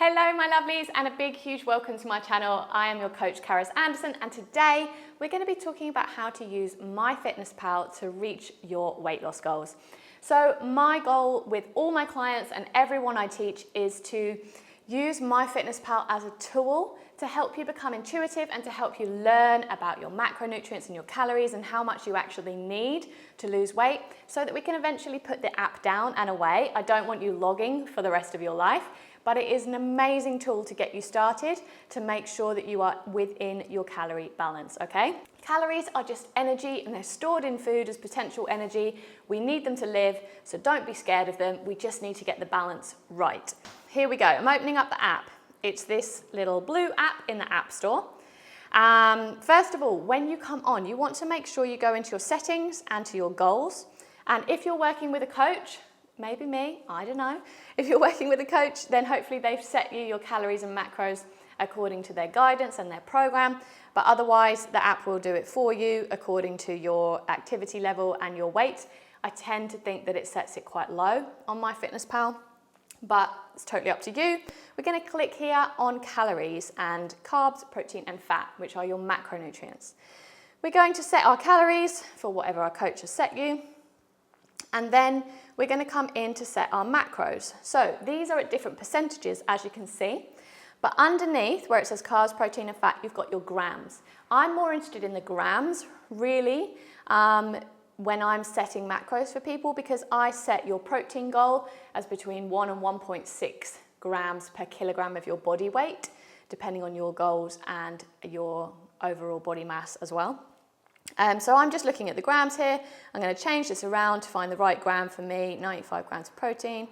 Hello my lovelies, and a big huge welcome to my channel. I am your coach Karis Anderson, and today we're going to be talking about how to use Myfitnesspal to reach your weight loss goals. So my goal with all my clients and everyone I teach is to use Myfitnesspal as a tool to help you become intuitive and to help you learn about your macronutrients and your calories and how much you actually need to lose weight so that we can eventually put the app down and away. I don't want you logging for the rest of your life, but it is an amazing tool to get you started to make sure that you are within your calorie balance, okay? Calories are just energy and they're stored in food as potential energy. We need them to live, so don't be scared of them. We just need to get the balance right. Here we go. I'm opening up the app. It's this little blue app in the App Store. First of all, when you come on, you want to make sure you go into your settings and to your goals. And if you're working with a coach, maybe me, I don't know. If you're working with a coach, then hopefully they've set you your calories and macros according to their guidance and their program. But otherwise, the app will do it for you according to your activity level and your weight. I tend to think that it sets it quite low on Myfitnesspal, but it's totally up to you. We're going to click here on calories and carbs, protein and fat, which are your macronutrients. We're going to set our calories for whatever our coach has set you. And then we're going to come in to set our macros. So these are at different percentages, as you can see. But underneath, where it says carbs, protein and fat, you've got your grams. I'm more interested in the grams, really, when I'm setting macros for people, because I set your protein goal as between 1 and 1.6 grams per kilogram of your body weight, depending on your goals and your overall body mass as well. So I'm just looking at the grams here. I'm going to change this around to find the right gram for me, 95 grams of protein,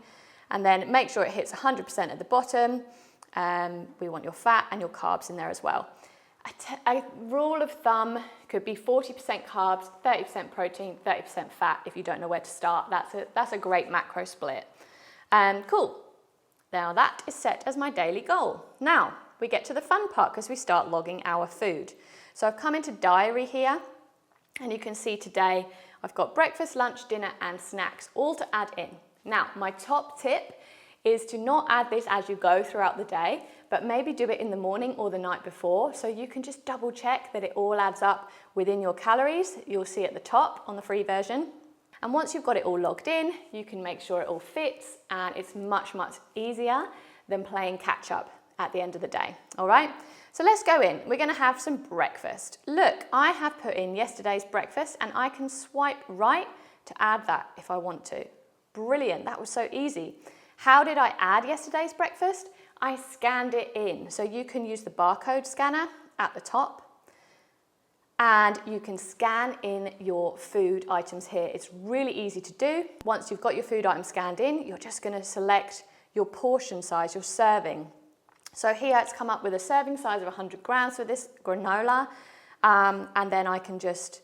and then make sure it hits 100% at the bottom. We want your fat and your carbs in there as well. A rule of thumb could be 40% carbs, 30% protein, 30% fat. If you don't know where to start, that's a great macro split. Cool. Now that is set as my daily goal. Now we get to the fun part because we start logging our food. So I've come into diary here, and you can see today I've got breakfast, lunch, dinner and snacks all to add in. Now my top tip is to not add this as you go throughout the day, but maybe do it in the morning or the night before, so you can just double check that it all adds up within your calories. You'll see at the top on the free version. And once you've got it all logged in, you can make sure it all fits, and it's much, much easier than playing catch up at the end of the day. All right, so let's go in. We're gonna have some breakfast. Look, I have put in yesterday's breakfast and I can swipe right to add that if I want to. Brilliant, that was so easy. How did I add yesterday's breakfast? I scanned it in. So you can use the barcode scanner at the top, and you can scan in your food items here. It's really easy to do. Once you've got your food item scanned in, you're just gonna select your portion size, your serving. So here it's come up with a serving size of 100 grams for this granola, and then I can just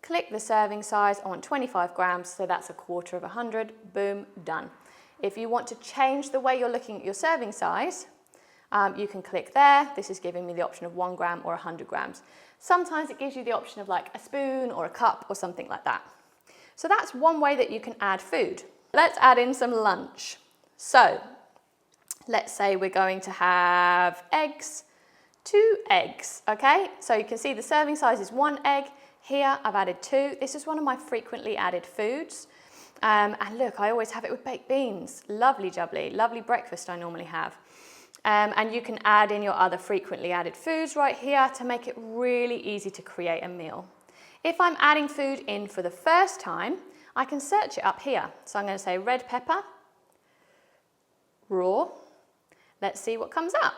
click the serving size. I want 25 grams, so that's a quarter of 100, boom, done. If you want to change the way you're looking at your serving size, you can click there. This is giving me the option of 1 gram or 100 grams. Sometimes it gives you the option of like a spoon or a cup or something like that. So that's one way that you can add food. Let's add in some lunch. So let's say we're going to have eggs, 2 eggs, okay? So you can see the serving size is 1 egg. Here I've added 2. This is one of my frequently added foods. And look, I always have it with baked beans. Lovely jubbly, lovely breakfast I normally have. And you can add in your other frequently added foods right here to make it really easy to create a meal. If I'm adding food in for the first time, I can search it up here. So I'm going to say red pepper, raw. Let's see what comes up.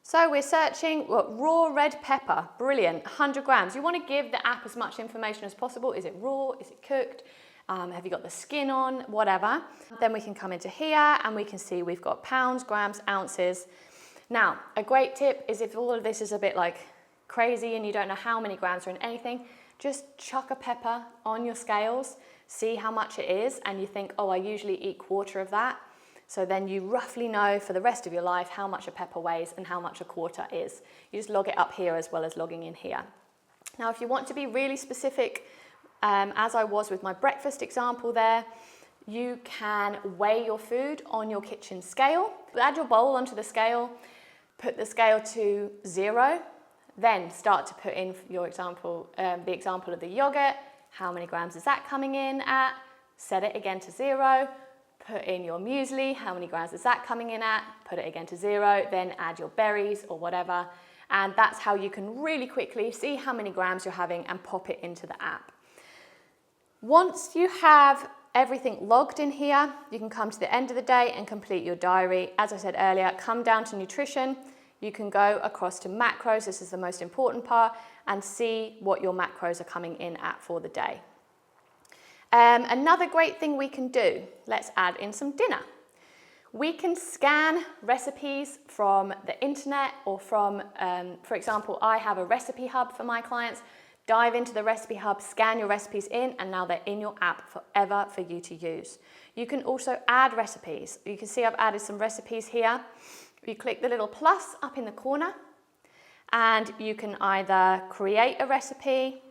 So we're searching raw red pepper, brilliant, 100 grams. You want to give the app as much information as possible. Is it raw? Is it cooked? Have you got the skin on? Whatever. Then we can come into here and we can see we've got pounds, grams, ounces. Now, a great tip is if all of this is a bit like crazy and you don't know how many grams are in anything, just chuck a pepper on your scales, see how much it is, and you think, oh, I usually eat quarter of that. So then you roughly know for the rest of your life how much a pepper weighs and how much a quarter is. You just log it up here as well as logging in here. Now, if you want to be really specific, as I was with my breakfast example there, You can weigh your food on your kitchen scale. Add your bowl onto the scale, put the scale to 0, then start to put in your example, the example of the yogurt. How many grams is that coming in at? Set it again to 0. Put in your muesli. How many grams is that coming in at? Put it again to 0. Then add your berries or whatever. And that's how you can really quickly see how many grams you're having and pop it into the app. Once you have everything logged in here, you can come to the end of the day and complete your diary. As I said earlier, come down to nutrition. You can go across to macros, this is the most important part, and see what your macros are coming in at for the day. Another great thing we can do, let's add in some dinner. We can scan recipes from the internet or from, for example, I have a recipe hub for my clients. Dive into the recipe hub, scan your recipes in, and now they're in your app forever for you to use. You can also add recipes. You can see I've added some recipes here. You click the little plus up in the corner and you can either create a recipe.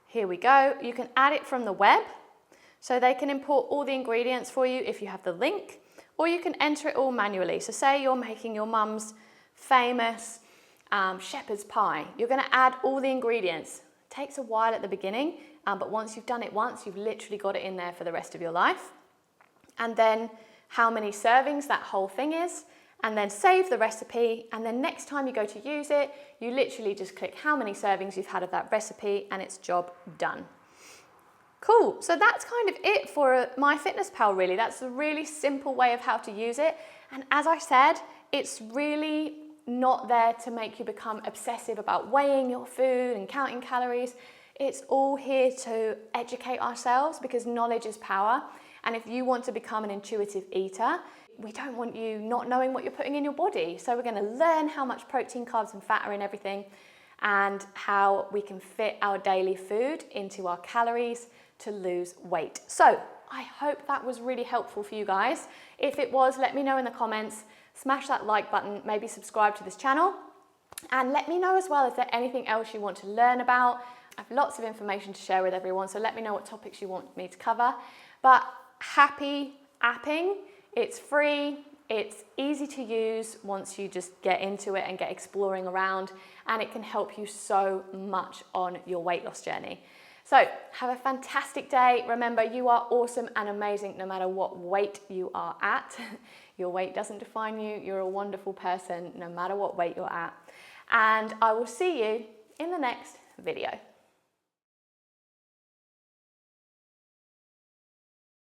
Here we go. You can add it from the web. So they can import all the ingredients for you if you have the link, or you can enter it all manually. So say you're making your mum's famous shepherd's pie. You're going to add all the ingredients. It takes a while at the beginning, but once you've done it once, you've literally got it in there for the rest of your life. And then how many servings that whole thing is, and then save the recipe, and then next time you go to use it, you literally just click how many servings you've had of that recipe, and it's job done. Cool, so that's kind of it for MyFitnessPal really. That's a really simple way of how to use it. And as I said, it's really not there to make you become obsessive about weighing your food and counting calories. It's all here to educate ourselves because knowledge is power. And if you want to become an intuitive eater, we don't want you not knowing what you're putting in your body. So we're going to learn how much protein, carbs and fat are in everything and how we can fit our daily food into our calories to lose weight. So I hope that was really helpful for you guys. If it was, let me know in the comments. Smash that like button, maybe subscribe to this channel, and let me know as well if there's anything else you want to learn about. I have lots of information to share with everyone, so let me know what topics you want me to cover. But happy apping. It's free, it's easy to use once you just get into it and get exploring around, and it can help you so much on your weight loss journey. So have a fantastic day. Remember, you are awesome and amazing no matter what weight you are at. Your weight doesn't define you. You're a wonderful person no matter what weight you're at. And I will see you in the next video.